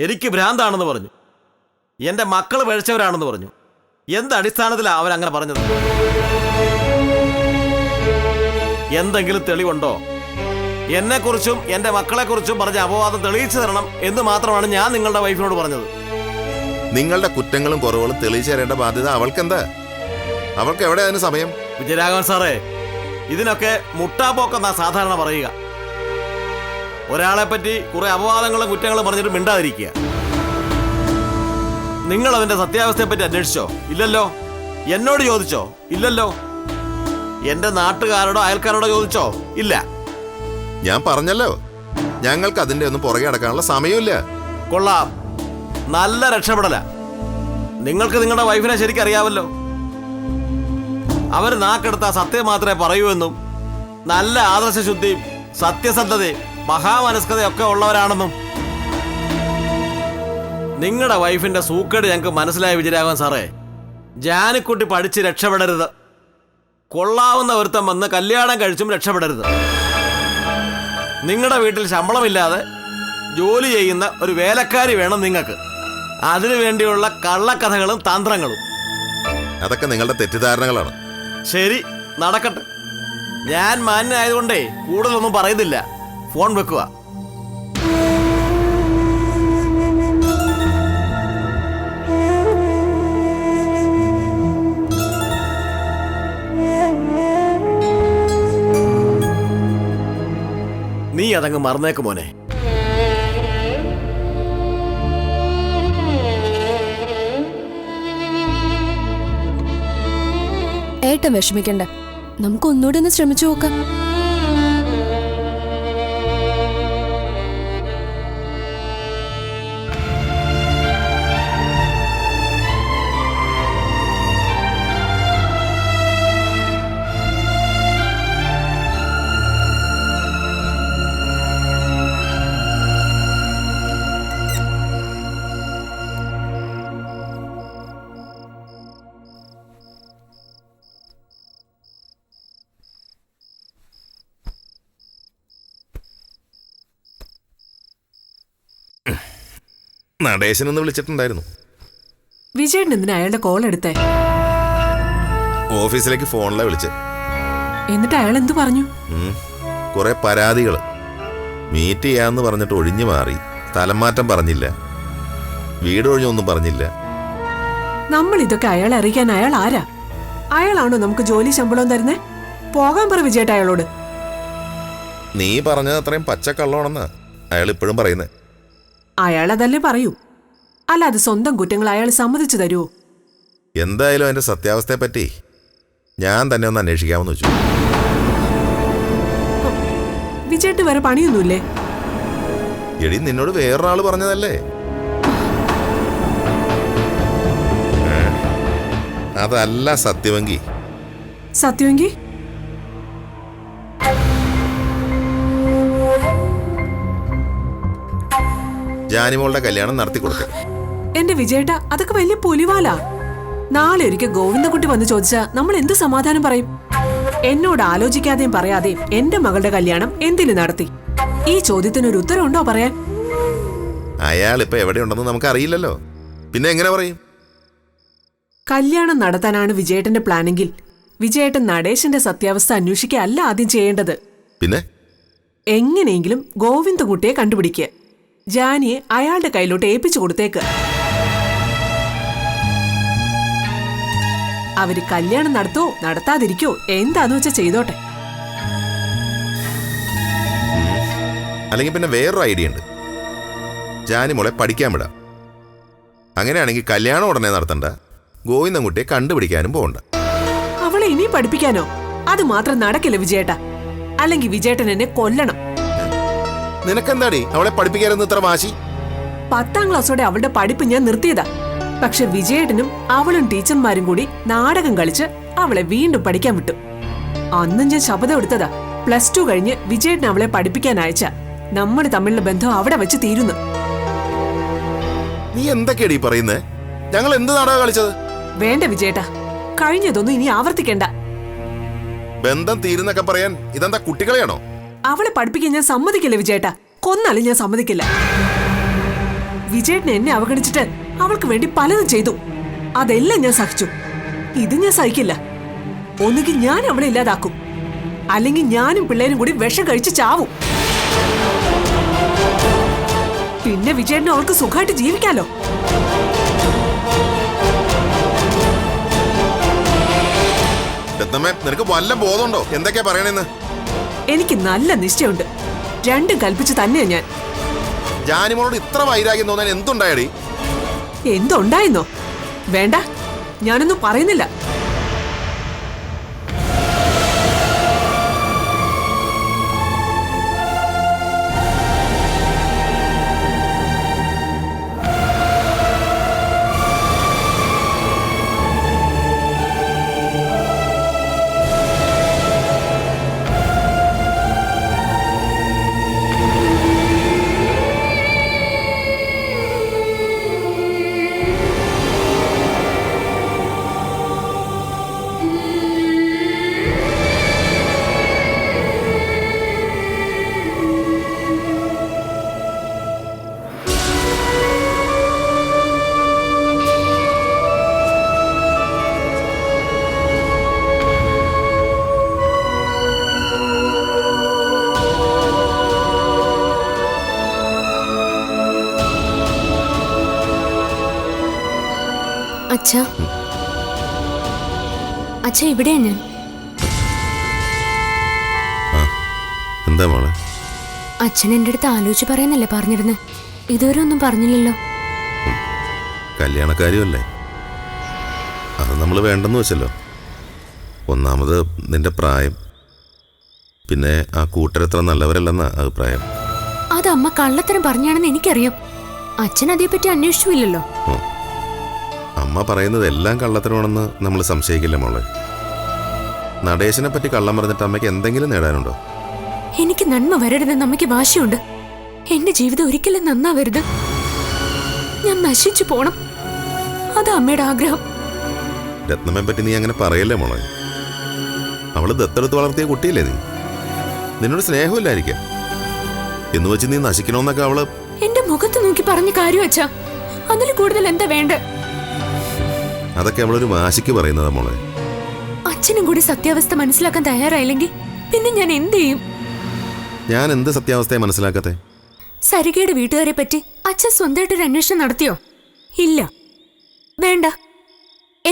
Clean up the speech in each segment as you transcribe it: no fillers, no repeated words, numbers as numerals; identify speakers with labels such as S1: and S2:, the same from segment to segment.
S1: എനിക്ക് ഭ്രാന്താണെന്ന് പറഞ്ഞു. എൻ്റെ മക്കൾ പഴിച്ചവരാണെന്ന് പറഞ്ഞു. എന്തടിസ്ഥാനത്തിലാണ് അവരങ്ങനെ പറഞ്ഞത്? എന്തെങ്കിലും തെളിവുണ്ടോ? എന്നെക്കുറിച്ചും എൻ്റെ മക്കളെക്കുറിച്ചും പറഞ്ഞ അപവാദം തെളിയിച്ചു തരണം എന്ന് മാത്രമാണ് ഞാൻ നിങ്ങളുടെ വൈഫിനോട് പറഞ്ഞത്.
S2: നിങ്ങളുടെ കുറ്റങ്ങളും കുറവുകളും തെളിയിച്ചു തരേണ്ട ബാധ്യത അവൾക്കെന്താ? അവൾക്ക് എവിടെ അതിന് സമയം?
S1: വിജയരാഘവൻ സാറേ, ഇതിനൊക്കെ മുട്ടാപ്പോക്കെന്നാ സാധാരണ പറയുക. ഒരാളെ പറ്റി കുറെ അപവാദങ്ങളും കുറ്റങ്ങളും പറഞ്ഞിട്ട് മിണ്ടാതിരിക്കുക. നിങ്ങൾ അതിന്റെ സത്യാവസ്ഥയെപ്പറ്റി അന്വേഷിച്ചോ? ഇല്ലല്ലോ. എന്നോട് ചോദിച്ചോ? ഇല്ലല്ലോ. എന്റെ നാട്ടുകാരോടോ അയൽക്കാരോടോ ചോദിച്ചോ? ഇല്ല.
S2: ഞാൻ പറഞ്ഞല്ലോ, ഞങ്ങൾക്ക് അതിന്റെ ഒന്നും പുറകെ അടക്കാനുള്ള സമയമില്ല.
S1: കൊള്ളാം, നല്ല രക്ഷപ്പെടല. നിങ്ങൾക്ക് നിങ്ങളുടെ വൈഫിനെ ശരിക്കറിയാവല്ലോ. അവർ നാക്കെടുത്ത സത്യം മാത്രമേ പറയൂ എന്നും നല്ല ആദർശശുദ്ധിയും സത്യസന്ധതയും മഹാമനസ്കതയൊക്കെ ഉള്ളവരാണെന്നും നിങ്ങളുടെ വൈഫിന്റെ സൂക്കേട് ഞങ്ങൾക്ക് മനസ്സിലായ വിജയരാഘവൻ സാറേ. ജാനിക്കുട്ടി പഠിച്ച് രക്ഷപ്പെടരുത്. കൊള്ളാവുന്ന ഒരുത്തം വന്ന് കല്യാണം കഴിച്ചും രക്ഷപ്പെടരുത്. നിങ്ങളുടെ വീട്ടിൽ ശമ്പളമില്ലാതെ ജോലി ചെയ്യുന്ന ഒരു വേലക്കാരി വേണം നിങ്ങൾക്ക്. അതിനു വേണ്ടിയുള്ള കള്ളക്കഥകളും തന്ത്രങ്ങളും.
S2: അതൊക്കെ നിങ്ങളുടെ തെറ്റിദ്ധാരണകളാണ്.
S1: ശരി, നടക്കട്ടെ. ഞാൻ മാന്യനായതുകൊണ്ടേ കൂടുതലൊന്നും പറയുന്നില്ല. ഫോൺ വെക്കുക. നീ അതങ്ങ് മറന്നേക്ക് മോനെ.
S3: ഏട്ടൻ വിഷമിക്കണ്ട, നമുക്ക് ഒന്നുകൂടി ഒന്ന് ശ്രമിച്ചു നോക്കാം.
S2: നടേശനൊന്ന് വിളിച്ചിട്ടുണ്ടായിരുന്നു.
S4: വിജയൻ എന്തിനാ അയാളുടെ കോൾ എടുത്തേ?
S2: ഓഫീസിലേക്ക് ഫോണിലെ വിളിച്ച്.
S4: എന്നിട്ട് അയാൾ എന്തു പറഞ്ഞു?
S2: കുറെ പരാതികൾ. മീറ്റ് ചെയ്യാന്ന് പറഞ്ഞിട്ട് ഒഴിഞ്ഞു മാറി. സ്ഥലംമാറ്റം പറഞ്ഞില്ല, വീട് ഒഴിഞ്ഞൊന്നും പറഞ്ഞില്ല.
S4: നമ്മൾ ഇതൊക്കെ അയാളെ അറിയിക്കാൻ അയാൾ ആരാ? അയാളാണോ നമുക്ക് ജോലി ശമ്പളവും തരുന്നേ? പോകാൻ പറ വിജയേട്ട അയാളോട്.
S2: നീ പറഞ്ഞത് അത്രയും പച്ചക്കള്ളമാണെന്നാ അയാൾ ഇപ്പോഴും പറയുന്നത്.
S4: അയാൾ അതല്ലേ പറയൂ, അല്ലാതെ സ്വന്തം കുറ്റങ്ങൾ അയാൾ സമ്മതിച്ചു തരുമോ?
S2: എന്തായാലും അതിന്റെ സത്യാവസ്ഥയെപ്പറ്റി ഞാൻ തന്നെ ഒന്ന് അന്വേഷിക്കാമെന്ന് വെച്ചു.
S4: വിജയേട്ട് വേറെ പണിയൊന്നുമില്ലേ?
S2: എടി, നിന്നോട് വേറൊരാള് പറഞ്ഞതല്ലേ? അതല്ല സത്യമെങ്കി.
S4: സത്യമെങ്കി
S2: ജാനിമോളുടെ കല്യാണം നടത്തി കൊടുത്തു.
S4: എന്റെ വിജയേട്ട, അതൊക്കെ വലിയ പുലിവാലാ. നാളെ ഒരിക്കൽ ഗോവിന്ദക്കുട്ടി വന്ന് ചോദിച്ചാ നമ്മൾ എന്ത് സമാധാനം പറയും? എന്നോട് ആലോചിക്കാതെയും പറയാതെയും എന്റെ മകളുടെ കല്യാണം എന്തിനു നടത്തി? ഈ ചോദ്യത്തിനൊരു ഉത്തരവുണ്ടോ പറയാൻ?
S2: അയാൾ ഇപ്പൊ എവിടെയുണ്ടെന്ന് നമുക്ക് അറിയില്ലല്ലോ, പിന്നെ എങ്ങനെ പറയും?
S4: കല്യാണം നടത്താനാണ് വിജയേട്ടന്റെ പ്ലാനെങ്കിൽ വിജയേട്ടൻ നടേശന്റെ സത്യാവസ്ഥ അന്വേഷിക്കുക അല്ല ആദ്യം ചെയ്യേണ്ടത്.
S2: പിന്നെ
S4: എങ്ങനെയെങ്കിലും ഗോവിന്ദകുട്ടിയെ കണ്ടുപിടിക്കുക. ജാനിയെ അയാളുടെ കയ്യിലോട്ട് ഏൽപ്പിച്ചു കൊടുത്തേക്ക്. അവര് കല്യാണം നടത്തോ നടത്താതിരിക്കോ എന്താന്ന് വെച്ചാ ചെയ്തോട്ടെ.
S2: അല്ലെങ്കിൽ പിന്നെ വേറൊരു ഐഡിയ ഉണ്ട്. ജാനിമോളെ പഠിക്കാൻ വിടാം. അങ്ങനെയാണെങ്കിൽ കല്യാണം ഉടനെ നടത്തണ്ട, ഗോവിന്ദൻകുട്ടിയെ കണ്ടുപിടിക്കാനും പോകണ്ട.
S4: അവളെ ഇനി പഠിപ്പിക്കാനോ? അത് മാത്രം നടക്കില്ല വിജയേട്ട. അല്ലെങ്കിൽ വിജയേട്ടൻ എന്നെ കൊല്ലണം.
S2: നിനക്കെന്താടി അവളെ പഠിപ്പിക്കാനെന്ന് ഇത്ര വാശി?
S4: 10ാം ക്ലാസ്സോടെ അവളുടെ പഠിപ്പ് ഞാൻ നിർത്തിയതാ. പക്ഷെ വിജയേട്ടനും അവളും ടീച്ചർമാരും കൂടി നാടകം കളിച്ച് അവളെ വീണ്ടും പഠിക്കാൻ വിട്ടു. അന്നും ഞാൻ ശപഥം എടുത്തതാ, +2 കഴിഞ്ഞ് വിജയേട്ടൻ അവളെ പഠിപ്പിക്കാൻ അയച്ച നമ്മൾ തമ്മിലുള്ള ബന്ധം അവിടെ വെച്ച് തീരുന്നു.
S2: നീ എന്തൊക്കെയാടി പറയുന്നേ? ഞങ്ങൾ എന്ത് നാടകം കളിച്ചത്?
S4: വേണ്ട വിജയേട്ട, കഴിഞ്ഞതൊന്നും ഇനി ആവർത്തിക്കണ്ട.
S2: ബന്ധം തീരുന്നൊക്കെ പറയാൻ ഇതെന്താ കുട്ടികളെയാണോ?
S4: അവളെ പഠിപ്പിക്കാൻ ഞാൻ സമ്മതിക്കില്ല വിജയേട്ട. കൊന്നാലും ഞാൻ സമ്മതിക്കില്ല. വിജയേട്ടനെ എന്നെ അവഗണിച്ചിട്ട് അവൾക്ക് വേണ്ടി പലതും ചെയ്തു. അതെല്ലാം ഞാൻ സഹിച്ചു. ഇത് ഞാൻ സഹിക്കില്ല. ഒന്നുകിൽ ഞാൻ അവളെ ഇല്ലാതാക്കും, അല്ലെങ്കിൽ ഞാനും പിള്ളേരും കൂടി വിഷം കഴിച്ച് ചാവും. പിന്നെ വിജയേട്ടനെ അവൾക്ക് സുഖമായിട്ട് ജീവിക്കാലോ.
S2: രത്നമ്മേ, നിനക്ക് വല്ല ബോധമുണ്ടോ എന്തൊക്കെയാ പറയണെന്ന്?
S4: എനിക്ക് നല്ല നിശ്ചയമുണ്ട്. രണ്ടും കൽപ്പിച്ച് തന്നെയാ ഞാൻ.
S2: ജാനിമോളോട് ഇത്ര വൈരാഗ്യം തോന്നാൻ എന്തുണ്ടായടി?
S4: എന്തുണ്ടായെന്നോ? വേണ്ട, ഞാനൊന്നും പറയുന്നില്ല.
S3: അച്ഛാ, അച്ഛാ ഇവിടെയാ ഞാൻ.
S2: എന്താ മോളെ?
S3: അച്ഛൻ എൻ്റെ അടുത്ത് ആലോചിച്ച് പറയാനല്ലേ പറഞ്ഞിരുന്നത്? ഇതുവരെ ഒന്നും പറഞ്ഞില്ലല്ലോ.
S2: കല്യാണക്കാരിയല്ലേ, അത് നമ്മൾ വേണ്ടെന്ന് വെച്ചല്ലോ. ഒന്നാമത് നിന്റെ പ്രായം, പിന്നെ ആ കൂട്ടരത്ര നല്ലവരല്ലെന്ന അഭിപ്രായം.
S3: അത് അമ്മ കള്ളത്തരം പറഞ്ഞാണെന്ന് എനിക്കറിയാം. അച്ഛൻ അതേപ്പറ്റി അന്വേഷിച്ചില്ലല്ലോ.
S2: അമ്മ പറയുന്നത് എല്ലാം കള്ളത്തരമാണെന്ന് നമ്മൾ സംശയിക്കില്ല മോളെ. നടേശനെ പറ്റി കള്ളം പറഞ്ഞിട്ട് അമ്മയ്ക്ക് എന്തെങ്കിലും നേടാനുണ്ടോ?
S3: എനിക്ക് നന്മ വരരുതെന്ന് അമ്മയ്ക്ക് വാശിയുണ്ട്. എന്റെ ജീവിതം ഒരിക്കലും നന്നാവരുത്. ഞാൻ നശിച്ചു പോണം, അതാ അമ്മയുടെ ആഗ്രഹം.
S2: രത്നമ്മയെ പറ്റി നീ അങ്ങനെ പറയല്ലേ മോളെ. അവള് ദത്തെടുത്ത് വളർത്തിയ കുട്ടിയില്ലേ നീ? നിന്നോട് സ്നേഹമില്ലായിരിക്കാം എന്ന് വെച്ച് നീ നശിക്കണമെന്നൊക്കെ അവള്
S3: എന്റെ മുഖത്ത് നോക്കി പറഞ്ഞ കാര്യം അച്ഛാ. അതിൽ കൂടുതൽ എന്താ വേണ്ട?
S2: അതൊക്കെ അവളൊരു വാശിക്ക് പറയുന്നതാ മോളെ.
S3: അച്ഛനും കൂടി സത്യാവസ്ഥ മനസ്സിലാക്കാൻ തയ്യാറായില്ലെങ്കിൽ പിന്നെ ഞാൻ എന്ത് ചെയ്യും?
S2: ഞാൻ എന്ത് സത്യാവസ്ഥയെ മനസ്സിലാക്കത്തെ?
S3: സരികയുടെ വീട്ടുകാരെ പറ്റി അച്ഛൻ സ്വന്തമായിട്ടൊരു അന്വേഷണം നടത്തിയോ? ഇല്ല. വേണ്ട.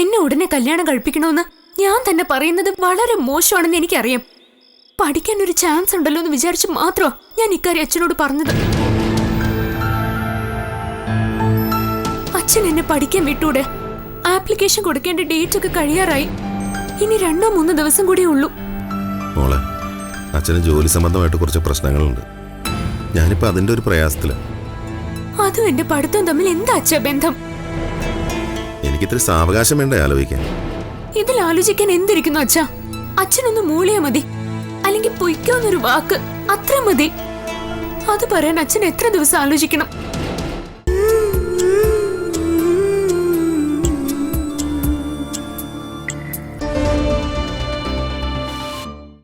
S3: എന്നെ ഉടനെ കല്യാണം കഴിപ്പിക്കണമെന്ന് ഞാൻ തന്നെ പറയുന്നത് വളരെ മോശമാണെന്ന് എനിക്കറിയാം. പഠിക്കാൻ ഒരു ചാൻസ് ഉണ്ടല്ലോ എന്ന് വിചാരിച്ച് മാത്രമാ ഞാൻ ഇക്കാര്യം അച്ഛനോട് പറഞ്ഞത്. അച്ഛൻ എന്നെ പഠിക്കാൻ വിട്ടൂടെ? ആപ്ലിക്കേഷൻ കൊടുക്കേണ്ട ഡേറ്റ് ഒക്കെ കഴിയാറായി. ഇനി 2-3 ദിവസം കൂടിയേ ഉള്ളൂ.
S2: മോളെ, അച്ഛന് ജോലി സംബന്ധമായിട്ട് കുറച്ച് പ്രശ്നങ്ങളുണ്ട്. ഞാനിപ്പോ അതിന്റെ ഒരു പ്രയാസത്തിലാണ്.
S3: അതും എന്റെ പഠിത്തവും തമ്മിൽ എന്താ അച്ഛാ ബന്ധം?
S2: എനിക്കിത്തിരി സാവകാശം വേണ്ടേ ആലോചിക്കാൻ?
S3: ഇതിൽ ആലോചിക്കാൻ എന്തിരിക്കുന്നു അച്ഛാ? അച്ഛനൊന്ന് മൂളിയാ മതി, അല്ലെങ്കിൽ പൊയ്ക്കോന്നൊരു വാക്ക്, അത്ര മതി. അത് പറയാൻ അച്ഛൻ എത്ര ദിവസം ആലോചിക്കണം?